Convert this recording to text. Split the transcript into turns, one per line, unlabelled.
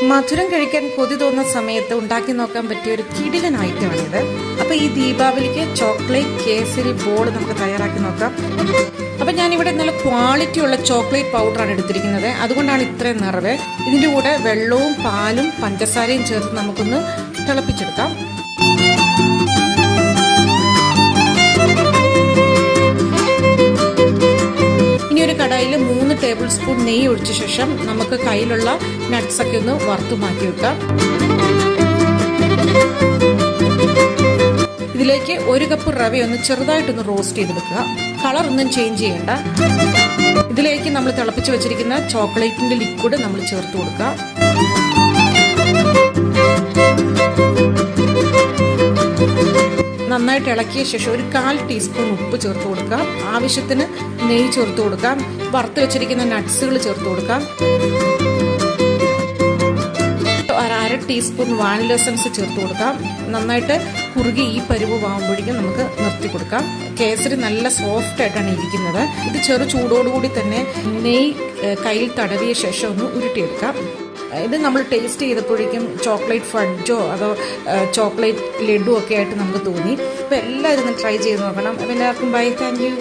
മധുരം കഴിക്കാൻ കൊതി തോന്നുന്ന സമയത്ത് ഉണ്ടാക്കി നോക്കാൻ പറ്റിയ ഒരു കിടിലൻ ഐറ്റമാണിത്. അപ്പോൾ ഈ ദീപാവലിക്ക് ചോക്ലേറ്റ് കേസരി ബോൾ നമുക്ക് തയ്യാറാക്കി നോക്കാം. അപ്പം ഞാനിവിടെ നല്ല ക്വാളിറ്റിയുള്ള ചോക്ലേറ്റ് പൗഡറാണ് എടുത്തിരിക്കുന്നത്. അതുകൊണ്ടാണ് ഇത്രയും നിറവ്. ഇതിൻ്റെ കൂടെ വെള്ളവും പാലും പഞ്ചസാരയും ചേർത്ത് നമുക്കൊന്ന് തിളപ്പിച്ചെടുക്കാം. ഒരു കടായിൽ 3 ടേബിൾ സ്പൂൺ നെയ്യ് ഒഴിച്ച ശേഷം നമുക്ക് കയ്യിലുള്ള നട്ട്സ് ഒക്കെ ഒന്ന് വറുത്തു മാറ്റി വെക്കാം. ഇതിലേക്ക് 1 കപ്പ് റവ ഒന്ന് ചെറുതായിട്ടൊന്ന് റോസ്റ്റ് ചെയ്തെടുക്കുക. കളർ ഒന്നും ചേഞ്ച് ചെയ്യണ്ട. ഇതിലേക്ക് നമ്മൾ തിളപ്പിച്ച് വെച്ചിരിക്കുന്ന ചോക്ലേറ്റിന്റെ ലിക്വിഡ് നമ്മൾ ചേർത്ത് കൊടുക്കുക. നന്നായിട്ട് ഇളക്കിയ ശേഷം ഒരു 1/4 ടീസ്പൂൺ ഉപ്പ് ചേർത്ത് കൊടുക്കാം. ആവശ്യത്തിന് നെയ്യ് ചേർത്ത് കൊടുക്കാം. വറുത്ത് വെച്ചിരിക്കുന്ന നട്ട്സുകൾ ചേർത്ത് കൊടുക്കാം. 1/2 ടീസ്പൂൺ വാനില എസൻസ് ചേർത്ത് കൊടുക്കാം. നന്നായിട്ട് കുറുകി ഈ പരുവാകുമ്പോഴേക്കും നമുക്ക് നിർത്തി കൊടുക്കാം. കേസരി നല്ല സോഫ്റ്റ് ആയിട്ടാണ് ഇരിക്കുന്നത്. ഇത് ചെറു ചൂടോടുകൂടി തന്നെ നെയ്യ് കയ്യിൽ തടവിയ ശേഷം ഒന്ന് ഉരുട്ടിയെടുക്കാം. ഇത് നമ്മൾ ടേസ്റ്റ് ചെയ്തപ്പോഴേക്കും ചോക്ലേറ്റ് ഫഡ്ജോ അതോ ചോക്ലേറ്റ് ലഡു ഒക്കെ ആയിട്ട് നമുക്ക് തോന്നി. അപ്പോൾ എല്ലാവരും ഒന്ന് ട്രൈ ചെയ്ത് നോക്കണം. അപ്പോൾ എല്ലാവർക്കും ബൈ, താങ്ക് യു.